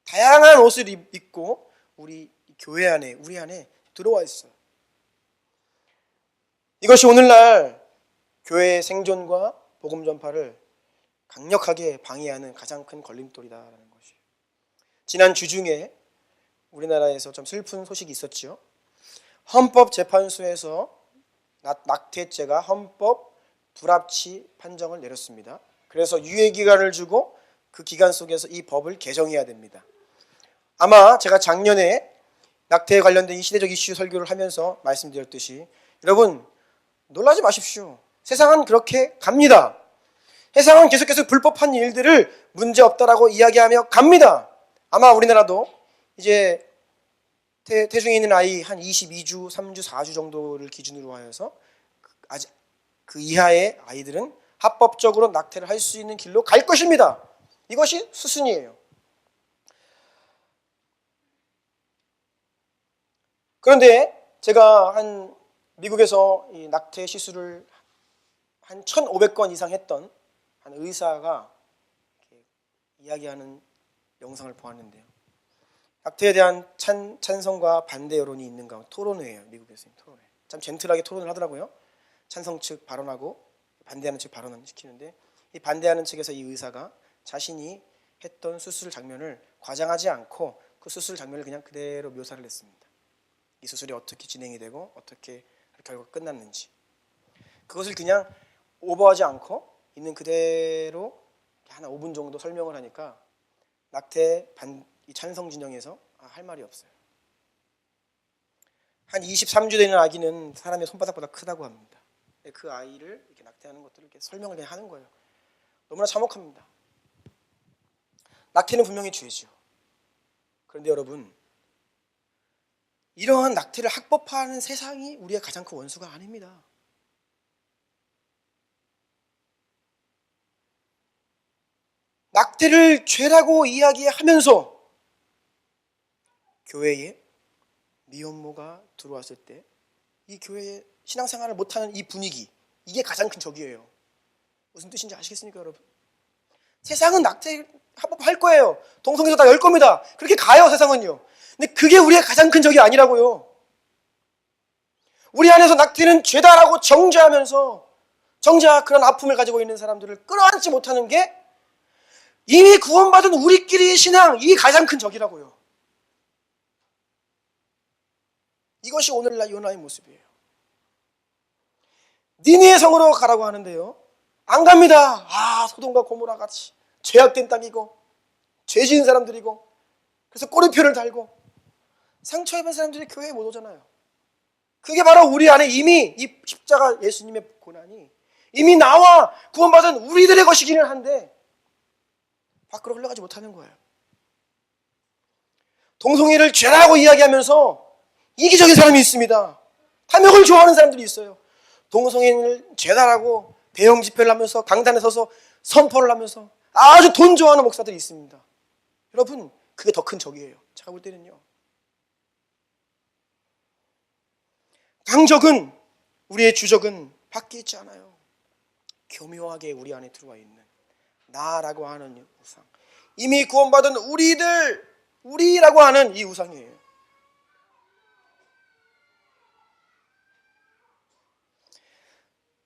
다양한 옷을 입고 우리 교회 안에, 우리 안에 들어와 있어요. 이것이 오늘날 교회의 생존과 복음 전파를 강력하게 방해하는 가장 큰 걸림돌이다라는 것이에요. 지난 주중에 우리나라에서 좀 슬픈 소식이 있었죠. 헌법재판소에서 낙태죄가 헌법 불합치 판정을 내렸습니다. 그래서 유예기간을 주고 그 기간 속에서 이 법을 개정해야 됩니다. 아마 제가 작년에 낙태에 관련된 이 시대적 이슈 설교를 하면서 말씀드렸듯이 여러분, 놀라지 마십시오. 세상은 그렇게 갑니다. 세상은 계속해서 불법한 일들을 문제없다라고 이야기하며 갑니다. 아마 우리나라도 이제 태중에 있는 아이 한 22주, 3주, 4주 정도를 기준으로 하여서 아직 그 이하의 아이들은 합법적으로 낙태를 할 수 있는 길로 갈 것입니다. 이것이 수순이에요. 그런데 제가 미국에서 이 낙태 시술을 한 1,500건 이상 했던 한 의사가 이야기하는 영상을 보았는데요. 낙태에 대한 찬성과 반대 여론이 있는 가운데 토론회예요. 미국에서 토론회. 참 젠틀하게 토론을 하더라고요. 찬성 측 발언하고 반대하는 측 발언을 시키는데, 이 반대하는 측에서 이 의사가 자신이 했던 수술 장면을 과장하지 않고 그 수술 장면을 그냥 그대로 묘사를 했습니다. 이 수술이 어떻게 진행이 되고 어떻게 결과가 끝났는지, 그것을 그냥 오버하지 않고 있는 그대로 한 5분 정도 설명을 하니까 낙태 이 찬성 진영에서 할 말이 없어요. 한 23주 되는 아기는 사람의 손바닥보다 크다고 합니다. 그 아이를 이렇게 낙태하는 것들을 이렇게 설명을 그냥 하는 거예요. 너무나 참혹합니다. 낙태는 분명히 죄죠. 그런데 여러분, 이러한 낙태를 합법화하는 세상이 우리의 가장 큰 원수가 아닙니다. 낙태를 죄라고 이야기하면서 교회에 미혼모가 들어왔을 때 이 교회에 신앙생활을 못하는 이 분위기, 이게 가장 큰 적이에요. 무슨 뜻인지 아시겠습니까, 여러분? 세상은 낙태 합법할 거예요. 동성애도 다 열 겁니다. 그렇게 가요, 세상은요. 근데 그게 우리의 가장 큰 적이 아니라고요. 우리 안에서 낙태는 죄다라고 정죄하면서 정작 그런 아픔을 가지고 있는 사람들을 끌어안지 못하는 게 이미 구원받은 우리끼리의 신앙, 이 가장 큰 적이라고요. 이것이 오늘날 요나의 모습이에요. 니느웨 성으로 가라고 하는데요, 안 갑니다. 소돔과 고모라 같이 죄악된 땅이고 죄 지은 사람들이고, 그래서 꼬리표를 달고 상처 입은 사람들이 교회에 못 오잖아요. 그게 바로 우리 안에 이미 이 십자가 예수님의 고난이 이미 나와 구원받은 우리들의 것이기는 한데 밖으로 흘러가지 못하는 거예요. 동성애를 죄라고 이야기하면서 이기적인 사람이 있습니다. 탐욕을 좋아하는 사람들이 있어요. 동성애를 죄다라고 대형 집회를 하면서 강단에 서서 선포를 하면서 아주 돈 좋아하는 목사들이 있습니다. 여러분, 그게 더 큰 적이에요. 제가 볼 때는요. 강적은, 우리의 주적은 밖에 있지 않아요. 교묘하게 우리 안에 들어와 있는 나라고 하는 우상, 이미 구원받은 우리라고 하는 이 우상이에요.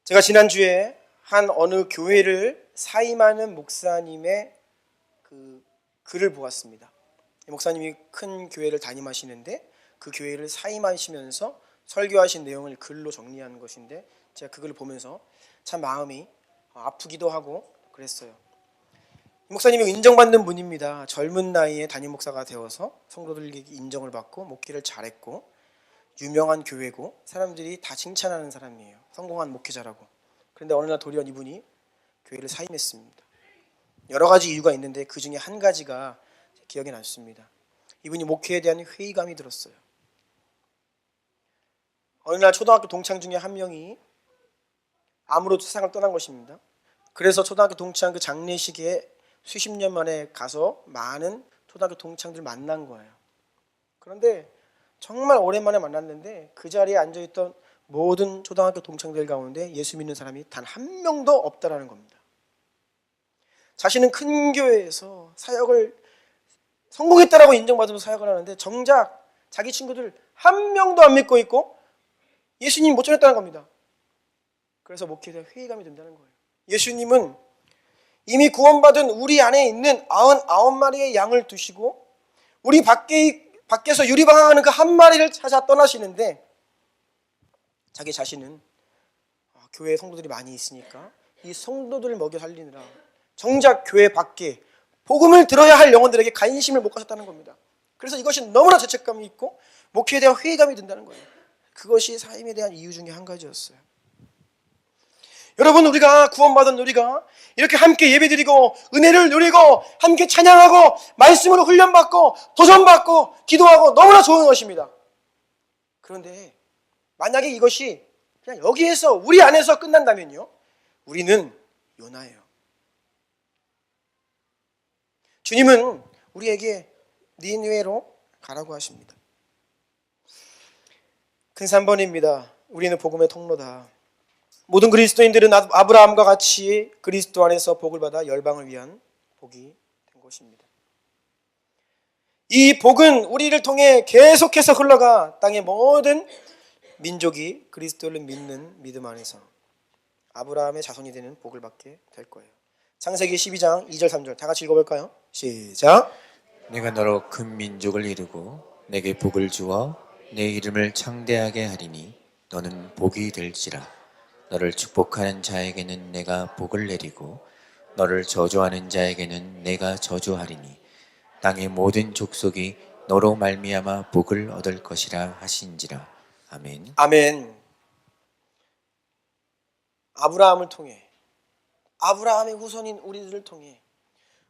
제가 지난주에 한 어느 교회를 사임하는 목사님의 그 글을 보았습니다. 목사님이 큰 교회를 담임하시는데 그 교회를 사임하시면서 설교하신 내용을 글로 정리한 것인데, 제가 그 글을 보면서 참 마음이 아프기도 하고 그랬어요. 이 목사님이 인정받는 분입니다. 젊은 나이에 담임 목사가 되어서 성도들에게 인정을 받고 목회를 잘했고 유명한 교회고 사람들이 다 칭찬하는 사람이에요. 성공한 목회자라고. 그런데 어느 날 돌연 이분이 교회를 사임했습니다. 여러 가지 이유가 있는데 그 중에 한 가지가 기억에 남습니다. 이분이 목회에 대한 회의감이 들었어요. 어느 날 초등학교 동창 중에 한 명이 암으로 세상을 떠난 것입니다. 그래서 초등학교 동창 그 장례식에 수십 년 만에 가서 많은 초등학교 동창들 만난 거예요. 그런데 정말 오랜만에 만났는데 그 자리에 앉아있던 모든 초등학교 동창들 가운데 예수 믿는 사람이 단 한 명도 없다라는 겁니다. 자신은 큰 교회에서 사역을 성공했다라고 인정받으면서 사역을 하는데 정작 자기 친구들 한 명도 안 믿고 있고 예수님 못 전했다는 겁니다. 그래서 목회에 대한 회의감이 든다는 거예요. 예수님은 이미 구원받은 우리 안에 있는 99마리의 양을 두시고 우리 밖에서 유리방황하는 그 한 마리를 찾아 떠나시는데, 자기 자신은 교회에 성도들이 많이 있으니까 이 성도들을 먹여 살리느라 정작 교회 밖에 복음을 들어야 할 영혼들에게 관심을 못 가졌다는 겁니다. 그래서 이것이 너무나 죄책감이 있고 목회에 대한 회의감이 든다는 거예요. 그것이 사임에 대한 이유 중에 한 가지였어요. 여러분, 우리가 구원받은 우리가 이렇게 함께 예배드리고 은혜를 누리고 함께 찬양하고 말씀으로 훈련받고 도전받고 기도하고 너무나 좋은 것입니다. 그런데 만약에 이것이 그냥 여기에서 우리 안에서 끝난다면요, 우리는 요나예요. 주님은 우리에게 니느웨로 가라고 하십니다. 큰 3번입니다. 우리는 복음의 통로다. 모든 그리스도인들은 아브라함과 같이 그리스도 안에서 복을 받아 열방을 위한 복이 된 것입니다. 이 복은 우리를 통해 계속해서 흘러가 땅의 모든 민족이 그리스도를 믿는 믿음 안에서 아브라함의 자손이 되는 복을 받게 될 거예요. 창세기 12장 2절 3절 다 같이 읽어볼까요? 시작. 내가 너로 큰 민족을 이루고 내게 복을 주어 내 이름을 창대하게 하리니 너는 복이 될지라. 너를 축복하는 자에게는 내가 복을 내리고 너를 저주하는 자에게는 내가 저주하리니 땅의 모든 족속이 너로 말미암아 복을 얻을 것이라 하신지라. 아멘. 아멘. 아브라함을 통해, 아브라함의 후손인 우리들을 통해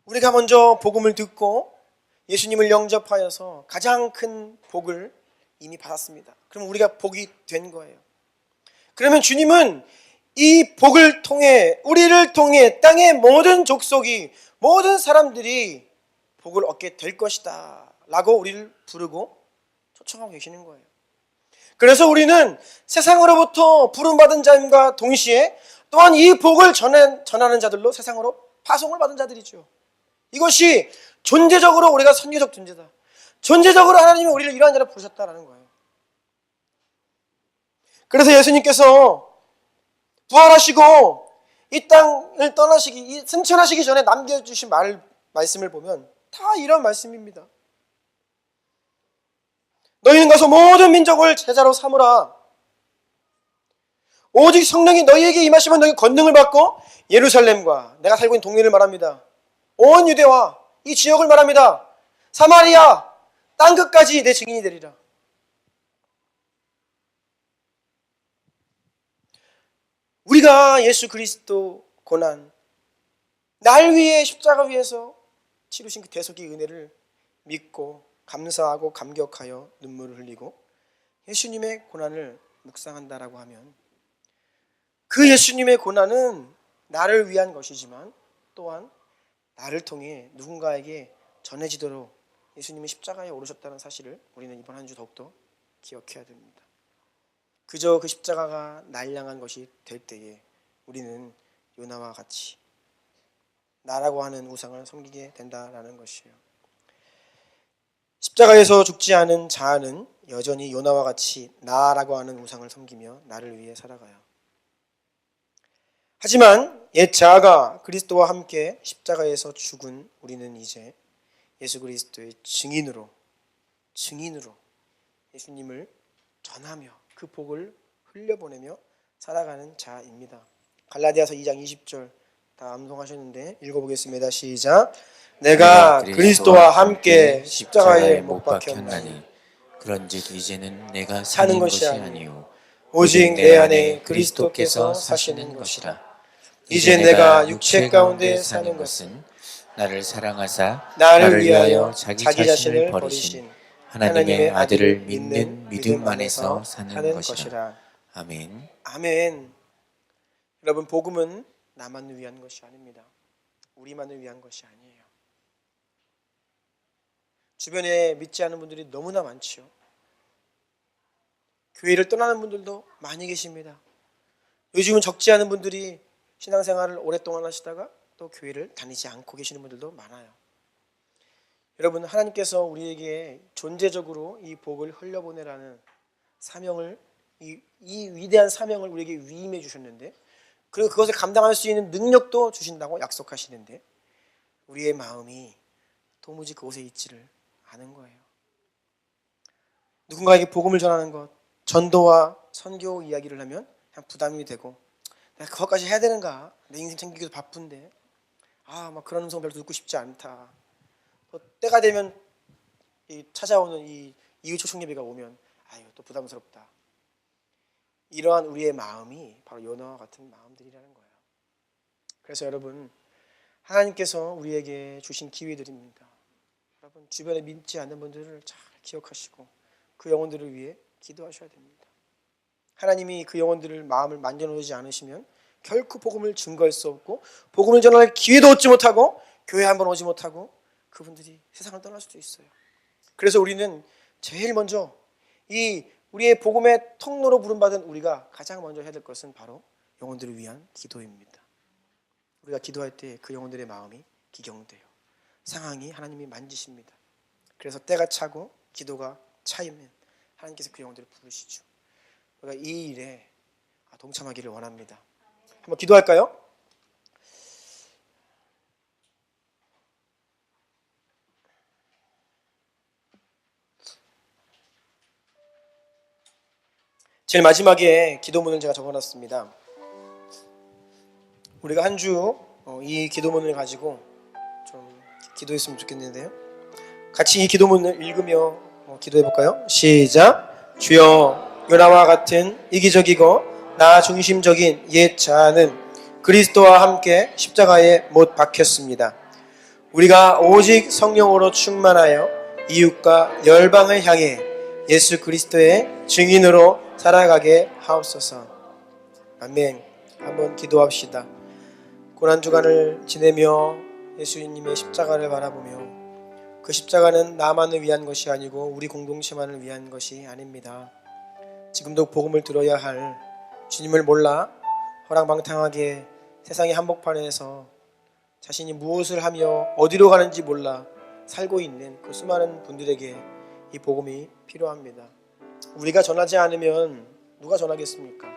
우리가 먼저 복음을 듣고 예수님을 영접하여서 가장 큰 복을 이미 받았습니다. 그럼 우리가 복이 된 거예요. 그러면 주님은 이 복을 통해, 우리를 통해 땅의 모든 족속이, 모든 사람들이 복을 얻게 될 것이다 라고 우리를 부르고 초청하고 계시는 거예요. 그래서 우리는 세상으로부터 부름받은 자임과 동시에 또한 이 복을 전하는 자들로 세상으로 파송을 받은 자들이죠. 이것이 존재적으로 우리가 선교적 존재다. 존재적으로 하나님이 우리를 이러한 자로 부르셨다라는 거예요. 그래서 예수님께서 부활하시고 이 땅을 떠나시기, 승천하시기 전에 남겨주신 말씀을 보면 다 이런 말씀입니다. 너희는 가서 모든 민족을 제자로 삼으라. 오직 성령이 너희에게 임하시면 너희 권능을 받고 예루살렘과, 내가 살고 있는 동네를 말합니다, 온 유대와 이 지역을 말합니다, 사마리아 땅끝까지 내 증인이 되리라. 우리가 예수 그리스도 고난, 날 위해 십자가 위에서 치르신 그 대속의 은혜를 믿고 감사하고 감격하여 눈물을 흘리고 예수님의 고난을 묵상한다라고 하면, 그 예수님의 고난은 나를 위한 것이지만 또한 나를 통해 누군가에게 전해지도록 예수님이 십자가에 오르셨다는 사실을 우리는 이번 한 주 더욱더 기억해야 됩니다. 그저 그 십자가가 날 향한 것이 될 때에 우리는 요나와 같이 나라고 하는 우상을 섬기게 된다라는 것이에요. 십자가에서 죽지 않은 자는 여전히 요나와 같이 나라고 하는 우상을 섬기며 나를 위해 살아가요. 하지만 옛 자아가 그리스도와 함께 십자가에서 죽은 우리는 이제 예수 그리스도의 증인으로 예수님을 전하며 그 복을 흘려보내며 살아가는 자입니다. 갈라디아서 2장 20절 다 암송하셨는데 읽어보겠습니다. 시작. 내가 그리스도와 함께 십자가에 못 박혔나니 그런즉 이제는 내가 사는 사는 것이 것이 아니요 아니요 오직 내 안에 그리스도께서 사시는 것이라. 이제 내가 육체 가운데 사는 것은 나를 사랑하사 나를 위하여 자기 자신을 버리신 하나님의 아들을 믿는 믿음 안에서 사는 것이라. 것이라. 아멘. 아멘. 여러분, 복음은 나만을 위한 것이 아닙니다. 우리만을 위한 것이 아니에요. 주변에 믿지 않는 분들이 너무나 많죠. 교회를 떠나는 분들도 많이 계십니다. 요즘은 적지 않은 분들이 신앙생활을 오랫동안 하시다가 또 교회를 다니지 않고 계시는 분들도 많아요. 여러분, 하나님께서 우리에게 존재적으로 이 복을 흘려보내라는 사명을, 이 위대한 사명을 우리에게 위임해 주셨는데, 그리고 그것을 감당할 수 있는 능력도 주신다고 약속하시는데 우리의 마음이 도무지 그곳에 있지를 않은 거예요. 누군가에게 복음을 전하는 것, 전도와 선교 이야기를 하면 그냥 부담이 되고, 내가 그것까지 해야 되는가? 내 인생 챙기기도 바쁜데, 막 그런 음성 별로 듣고 싶지 않다. 또 때가 되면 찾아오는 이 이웃 초청 예배가 오면 또 부담스럽다. 이러한 우리의 마음이 바로 요나와 같은 마음들이라는 거예요. 그래서 여러분, 하나님께서 우리에게 주신 기회들입니다. 여러분, 주변에 믿지 않는 분들을 잘 기억하시고 그 영혼들을 위해 기도하셔야 됩니다. 하나님이 그 영혼들을 마음을 만져놓지 않으시면 결코 복음을 증거할 수 없고 복음을 전할 기회도 얻지 못하고 교회 한번 오지 못하고 그분들이 세상을 떠날 수도 있어요. 그래서 우리는 제일 먼저 이 우리의 복음의 통로로 부름받은 우리가 가장 먼저 해야 될 것은 바로 영혼들을 위한 기도입니다. 우리가 기도할 때 그 영혼들의 마음이 기경돼요. 상황이 하나님이 만지십니다. 그래서 때가 차고 기도가 차이면 하나님께서 그 영혼들을 부르시죠. 우리가 이 일에 동참하기를 원합니다. 한번 기도할까요? 제일 마지막에 기도문을 제가 적어놨습니다. 우리가 한 주 이 기도문을 가지고 좀 기도했으면 좋겠는데요. 같이 이 기도문을 읽으며 기도해볼까요? 시작. 주여, 요나와 같은 이기적이고 나 중심적인 옛 자아는 그리스도와 함께 십자가에 못 박혔습니다. 우리가 오직 성령으로 충만하여 이웃과 열방을 향해 예수 그리스도의 증인으로 살아가게 하옵소서. 아멘. 한번 기도합시다. 고난주간을 지내며 예수님의 십자가를 바라보며 그 십자가는 나만을 위한 것이 아니고 우리 공동체만을 위한 것이 아닙니다. 지금도 복음을 들어야 할 주님을 몰라 허랑방탕하게 세상의 한복판에서 자신이 무엇을 하며 어디로 가는지 몰라 살고 있는 그 수많은 분들에게 이 복음이 필요합니다. 우리가 전하지 않으면 누가 전하겠습니까?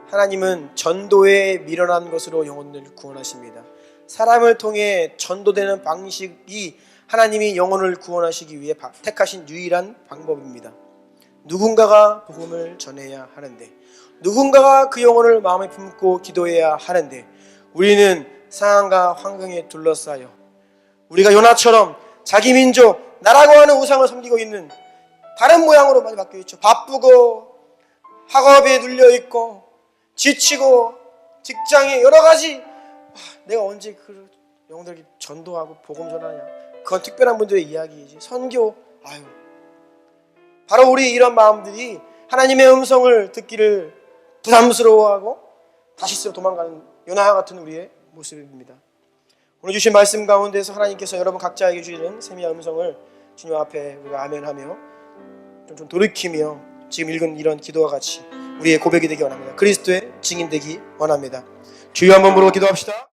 하나님은 전도에 미련한 것으로 영혼을 구원하십니다. 사람을 통해 전도되는 방식이 하나님이 영혼을 구원하시기 위해 택하신 유일한 방법입니다. 누군가가 복음을 전해야 하는데, 누군가가 그 영혼을 마음에 품고 기도해야 하는데, 우리는 상황과 환경에 둘러싸여 우리가 요나처럼 자기 민족, 나라고 하는 우상을 섬기고 있는 다른 모양으로 많이 바뀌어 있죠. 바쁘고 학업에 눌려있고 지치고 직장에 여러 가지, 내가 언제 그 영혼들에게 전도하고 복음 전하냐. 그건 특별한 분들의 이야기이지. 선교, 바로 우리 이런 마음들이 하나님의 음성을 듣기를 부담스러워하고 다시스로 도망가는 요나와 같은 우리의 모습입니다. 오늘 주신 말씀 가운데서 하나님께서 여러분 각자에게 주시는 세미한 음성을 주님 앞에 우리가 아멘하며 좀 돌이키며 지금 읽은 이런 기도와 같이 우리의 고백이 되기 원합니다. 그리스도의 증인 되기 원합니다. 주여 한번 부르고 기도합시다.